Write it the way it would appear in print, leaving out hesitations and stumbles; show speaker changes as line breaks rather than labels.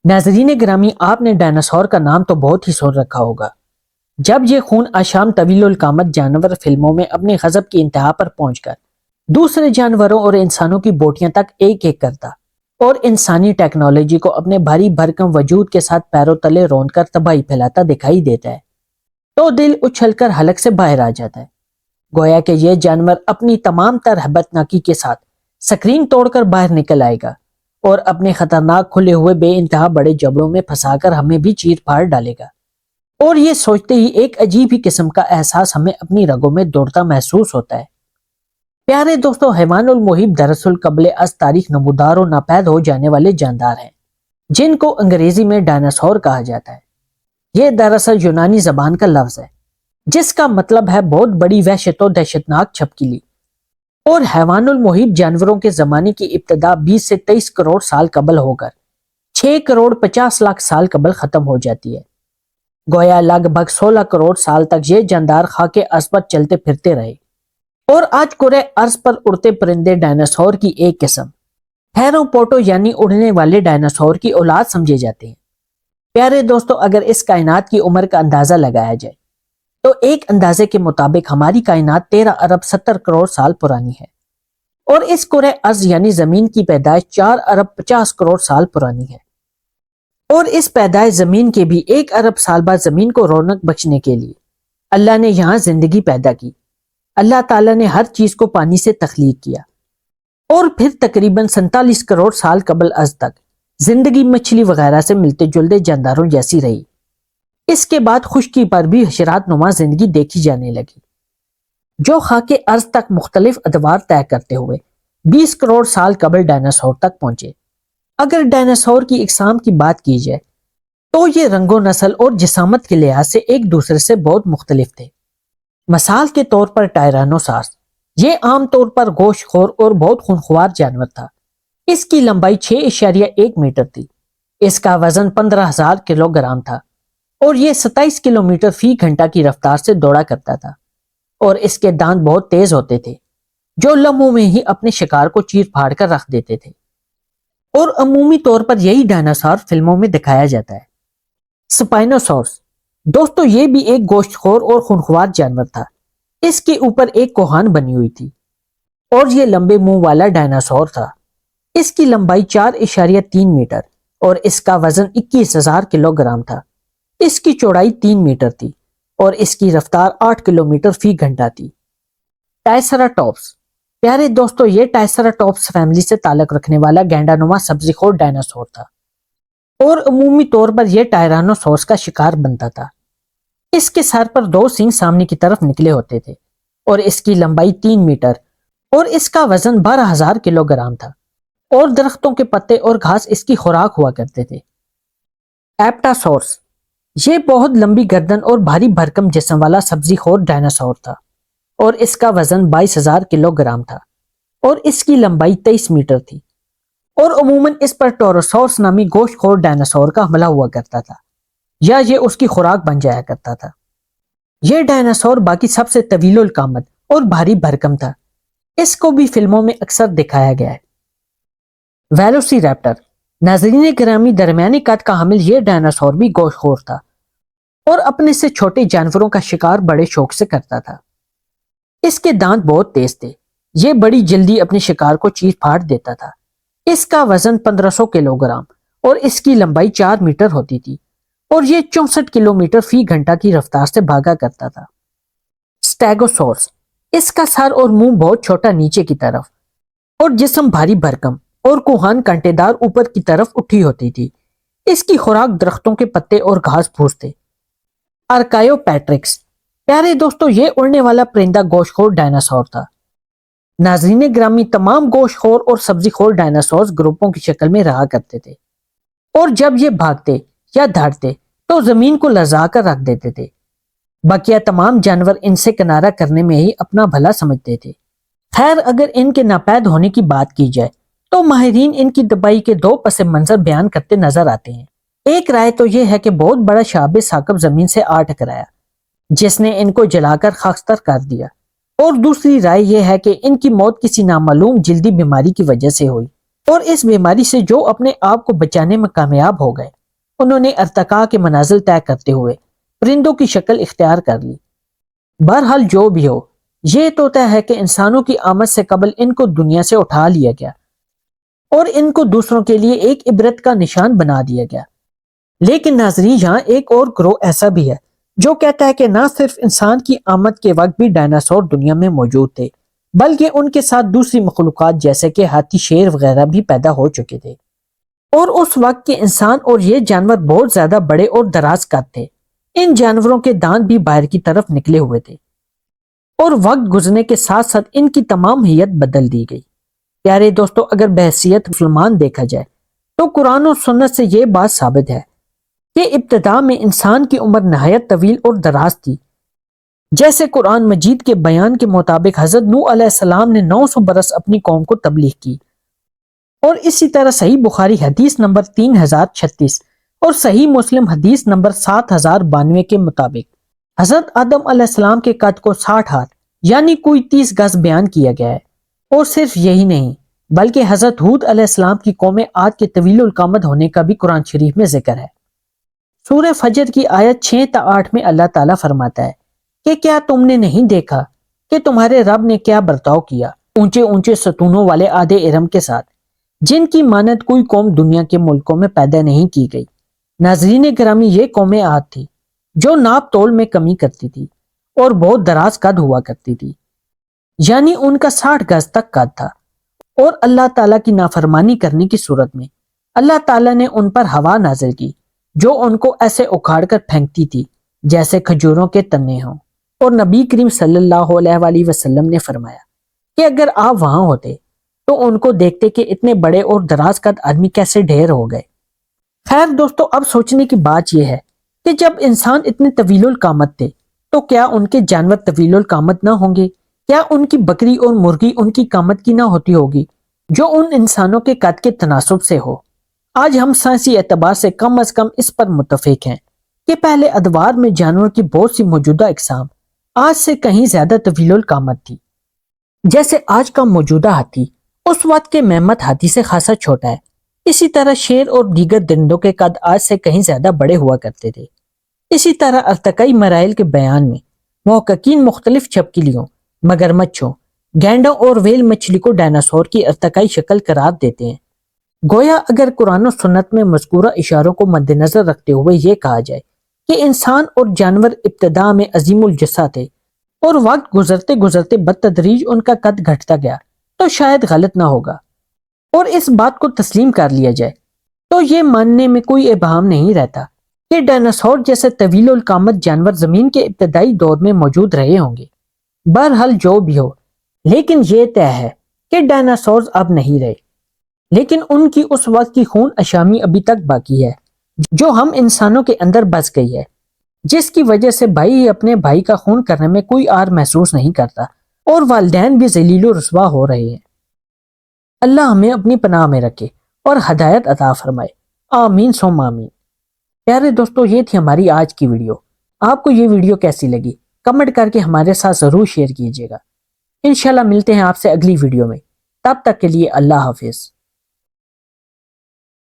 ناظرین گرامی، آپ نے ڈائناسور کا نام تو بہت ہی سن رکھا ہوگا۔ جب یہ خون آشام طویل القامت جانور فلموں میں اپنے غضب کی انتہا پر پہنچ کر دوسرے جانوروں اور انسانوں کی بوٹیاں تک ایک ایک کرتا اور انسانی ٹیکنالوجی کو اپنے بھاری بھرکم وجود کے ساتھ پیروں تلے رون کر تباہی پھیلاتا دکھائی دیتا ہے تو دل اچھل کر حلق سے باہر آ جاتا ہے۔ گویا کہ یہ جانور اپنی تمام تر ہیبتناکی کے ساتھ سکرین توڑ کر باہر نکل آئے گا اور اپنے خطرناک کھلے ہوئے بے انتہا بڑے جبڑوں میں پھنسا کر ہمیں بھی چیر پھاڑ ڈالے گا، اور یہ سوچتے ہی ایک عجیب ہی قسم کا احساس ہمیں اپنی رگوں میں دوڑتا محسوس ہوتا ہے۔ پیارے دوستو، حیوان المحیب دراصل قبل از تاریخ نمودار و ناپید ہو جانے والے جاندار ہیں جن کو انگریزی میں ڈائناسور کہا جاتا ہے۔ یہ دراصل یونانی زبان کا لفظ ہے جس کا مطلب ہے بہت بڑی وحشت و دہشتناک چھپکلی، اور حیوان المحیب جانوروں کے زمانے کی ابتدا 20 سے 23 کروڑ سال قبل ہو کر 6 کروڑ 50 لاکھ سال قبل ختم ہو جاتی ہے۔ گویا لگ بھگ 16 کروڑ سال تک یہ جاندار خاک ارض پر چلتے پھرتے رہے، اور آج کرۂ ارض پر اڑتے پرندے ڈائناسور کی ایک قسم تھیروپوڈ یعنی اڑنے والے ڈائناسور کی اولاد سمجھے جاتے ہیں۔ پیارے دوستو، اگر اس کائنات کی عمر کا اندازہ لگایا جائے تو ایک اندازے کے مطابق ہماری کائنات 13 ارب 70 کروڑ سال پرانی ہے، اور اس کرۂ ارض یعنی زمین کی پیدائش 4 ارب 50 کروڑ سال پرانی ہے، اور اس پیدائش زمین کے بھی 1 ارب سال بعد زمین کو رونق بخشنے کے لیے اللہ نے یہاں زندگی پیدا کی۔ اللہ تعالیٰ نے ہر چیز کو پانی سے تخلیق کیا، اور پھر تقریباً 47 کروڑ سال قبل از تک زندگی مچھلی وغیرہ سے ملتے جلتے جانداروں جیسی رہی۔ اس کے بعد خشکی پر بھی حشرات نما زندگی دیکھی جانے لگی جو خاک ارض تک مختلف ادوار طے کرتے ہوئے 20 کروڑ سال قبل ڈائناسور تک پہنچے۔ اگر ڈائناسور کی اقسام کی بات کی جائے تو یہ رنگ و نسل اور جسامت کے لحاظ سے ایک دوسرے سے بہت مختلف تھے۔ مثال کے طور پر ٹائرانوسارس، یہ عام طور پر گوشت خور اور بہت خونخوار جانور تھا۔ اس کی لمبائی 6.1 میٹر تھی، اس کا وزن 15,000 کلو گرام تھا، اور یہ 27 کلومیٹر فی گھنٹہ کی رفتار سے دوڑا کرتا تھا، اور اس کے دانت بہت تیز ہوتے تھے جو لمحوں میں ہی اپنے شکار کو چیر پھاڑ کر رکھ دیتے تھے، اور عمومی طور پر یہی ڈائناسور فلموں میں دکھایا جاتا ہے۔ سپائنوسورس دوستو، یہ بھی ایک گوشت خور اور خونخوار جانور تھا۔ اس کے اوپر ایک کوہان بنی ہوئی تھی، اور یہ لمبے منہ والا ڈائناسور تھا۔ اس کی لمبائی 4.3 میٹر اور اس کا وزن 21,000 کلو گرام تھا۔ اس کی چوڑائی 3 میٹر تھی اور اس کی رفتار 8 کلومیٹر فی گھنٹہ تھی۔ ٹائسراٹاپس، پیارے دوستو، یہ ٹائسراٹاپس فیملی سے تعلق رکھنے والا گینڈا نما سبزی خور ڈائناسور تھا، اور عمومی طور پر یہ ٹائرانوسورس کا شکار بنتا تھا۔ اس کے سر پر 2 سینگ سامنے کی طرف نکلے ہوتے تھے، اور اس کی لمبائی 3 میٹر اور اس کا وزن 12,000 کلو گرام تھا، اور درختوں کے پتے اور گھاس اس کی خوراک ہوا کرتے تھے۔ ایپٹاسورس، یہ بہت لمبی گردن اور بھاری بھرکم جسم والا سبزی خور ڈائناسور تھا، اور اس کا وزن 22,000 کلو گرام تھا، اور اس کی لمبائی 23 میٹر تھی، اور عموماً اس پر ٹوروسورس نامی گوشت خور ڈائناسور کا حملہ ہوا کرتا تھا، یا یہ اس کی خوراک بن جایا کرتا تھا۔ یہ ڈائناسور باقی سب سے طویل القامت اور بھاری بھرکم تھا۔ اس کو بھی فلموں میں اکثر دکھایا گیا ہے۔ ویلوسی ریپٹر، ناظرین گرامی، درمیانی قد کا حامل یہ ڈائناسور بھی گوشت خور تھا، اور اپنے سے چھوٹے جانوروں کا شکار بڑے شوق سے کرتا تھا۔ اس کے دانت بہت تیز تھے، یہ بڑی جلدی اپنے شکار کو چیر پھاڑ دیتا تھا۔ اس کا وزن 1500 کلو گرام اور اس کی لمبائی 4 میٹر ہوتی تھی، اور یہ 64 کلومیٹر فی گھنٹہ کی رفتار سے بھاگا کرتا تھا۔ سٹیگوسورس، اس کا سر اور منہ بہت چھوٹا نیچے کی طرف، اور جسم بھاری بھرکم اور کوہان کانٹے دار اوپر کی طرف اٹھی ہوتی تھی۔ اس کی خوراک درختوں کے پتے اور گھاس پھوس تھے۔ آرکائیوپیٹرکس، پیارے دوستو، یہ اڑنے والا پرندہ گوشت خور ڈائناسور تھا۔ ناظرین گرامی، تمام گوشت خور اور سبزی خور ڈائناسورز گروپوں کی شکل میں رہا کرتے تھے، اور جب یہ بھاگتے یا دھاڑتے تو زمین کو لرزا کر رکھ دیتے تھے۔ بقیہ تمام جانور ان سے کنارہ کرنے میں ہی اپنا بھلا سمجھتے تھے۔ خیر، اگر ان کے ناپید ہونے کی بات کی جائے تو ماہرین ان کی تباہی کے 2 پس منظر بیان کرتے نظر آتے ہیں۔ ایک رائے تو یہ ہے کہ بہت بڑا شہاب ثاقب زمین سے آ ٹکرایا جس نے ان کو جلا کر خاکستر کر دیا، اور دوسری رائے یہ ہے کہ ان کی موت کسی نامعلوم جلدی بیماری کی وجہ سے ہوئی اور اس بیماری سے جو اپنے آپ کو بچانے میں کامیاب ہو گئے، انہوں نے ارتقاء کے منازل طے کرتے ہوئے پرندوں کی شکل اختیار کر لی۔ بہرحال جو بھی ہو، یہ تو طے ہے کہ انسانوں کی آمد سے قبل ان کو دنیا سے اٹھا لیا گیا اور ان کو دوسروں کے لیے ایک عبرت کا نشان بنا دیا گیا۔ لیکن ناظرین، یہاں ایک اور گروہ ایسا بھی ہے جو کہتا ہے کہ نہ صرف انسان کی آمد کے وقت بھی ڈائناسور دنیا میں موجود تھے، بلکہ ان کے ساتھ دوسری مخلوقات جیسے کہ ہاتھی، شیر وغیرہ بھی پیدا ہو چکے تھے، اور اس وقت کے انسان اور یہ جانور بہت زیادہ بڑے اور دراز قد تھے۔ ان جانوروں کے دانت بھی باہر کی طرف نکلے ہوئے تھے، اور وقت گزرنے کے ساتھ ساتھ ان کی تمام ہیئت بدل دی گئی۔ پیارے دوستو، اگر بحیثیت مسلمان دیکھا جائے تو قرآن و سنت سے یہ بات ثابت ہے کہ ابتدا میں انسان کی عمر نہایت طویل اور دراز تھی۔ جیسے قرآن مجید کے بیان کے مطابق حضرت نوح علیہ السلام نے 900 برس اپنی قوم کو تبلیغ کی، اور اسی طرح صحیح بخاری حدیث نمبر 3036 اور صحیح مسلم حدیث نمبر 7092 کے مطابق حضرت آدم علیہ السلام کے قد کو 60 ہاتھ یعنی کوئی 30 گز بیان کیا گیا ہے۔ اور صرف یہی نہیں، بلکہ حضرت ہود علیہ السلام کی قوم عاد کے طویل القامت ہونے کا بھی قرآن شریف میں ذکر ہے۔ سورہ فجر کی آیت 6 تا 8 میں اللہ تعالیٰ فرماتا ہے کہ کیا تم نے نہیں دیکھا کہ تمہارے رب نے کیا برتاؤ کیا اونچے اونچے ستونوں والے آدھے ارم کے ساتھ، جن کی مانند کوئی قوم دنیا کے ملکوں میں پیدا نہیں کی گئی۔ ناظرین گرامی، یہ قوم عاد تھی جو ناپ تول میں کمی کرتی تھی اور بہت دراز قد ہوا کرتی تھی، یعنی ان کا 60 گز تک قد تھا، اور اللہ تعالیٰ کی نافرمانی کرنے کی صورت میں اللہ تعالیٰ نے ان پر ہوا نازل کی جو ان کو ایسے اکھاڑ کر پھینکتی تھی جیسے کھجوروں کے تنے ہوں۔ اور نبی کریم صلی اللہ علیہ وآلہ وسلم نے فرمایا کہ اگر آپ وہاں ہوتے تو ان کو دیکھتے کہ اتنے بڑے اور دراز قد آدمی کیسے ڈھیر ہو گئے۔ خیر دوستو، اب سوچنے کی بات یہ ہے کہ جب انسان اتنے طویل القامت تھے تو کیا ان کے جانور طویل القامت نہ ہوں گے؟ کیا ان کی بکری اور مرغی ان کی قامت کی نہ ہوتی ہوگی جو ان انسانوں کے قد کے تناسب سے ہو؟ آج ہم سائنسی اعتبار سے کم از کم اس پر متفق ہیں کہ پہلے ادوار میں جانور کی بہت سی موجودہ اقسام آج سے کہیں زیادہ طویل القامت تھی۔ جیسے آج کا موجودہ ہاتھی اس وقت کے مہمت ہاتھی سے خاصا چھوٹا ہے، اسی طرح شیر اور دیگر درندوں کے قد آج سے کہیں زیادہ بڑے ہوا کرتے تھے۔ اسی طرح ارتقائی مراحل کے بیان میں محققین مختلف چھپکلیوں، مگرمچھوں، گینڈوں اور ویل مچھلی کو ڈائناسور کی ارتقائی شکل قرار دیتے ہیں۔ گویا اگر قرآن و سنت میں مذکورہ اشاروں کو مد نظر رکھتے ہوئے یہ کہا جائے کہ انسان اور جانور ابتدا میں عظیم الجثہ تھے اور وقت گزرتے گزرتے بتدریج ان کا قد گھٹتا گیا تو شاید غلط نہ ہوگا، اور اس بات کو تسلیم کر لیا جائے تو یہ ماننے میں کوئی ابہام نہیں رہتا کہ ڈائناسور جیسے طویل القامت جانور زمین کے ابتدائی دور میں موجود رہے ہوں گے۔ بہرحال جو بھی ہو، لیکن یہ طے ہے کہ ڈائناسورز اب نہیں رہے، لیکن ان کی اس وقت کی خون اشامی ابھی تک باقی ہے جو ہم انسانوں کے اندر بس گئی ہے، جس کی وجہ سے بھائی اپنے بھائی کا خون کرنے میں کوئی آر محسوس نہیں کرتا اور والدین بھی ذلیل و رسوا ہو رہے ہیں۔ اللہ ہمیں اپنی پناہ میں رکھے اور ہدایت عطا فرمائے، آمین ثم آمین۔ پیارے دوستو، یہ تھی ہماری آج کی ویڈیو۔ آپ کو یہ ویڈیو کیسی لگی کمنٹ کر کے ہمارے ساتھ ضرور شیئر کیجیے گا۔ انشاءاللہ ملتے ہیں آپ سے اگلی ویڈیو میں، تب تک کے لیے اللہ حافظ۔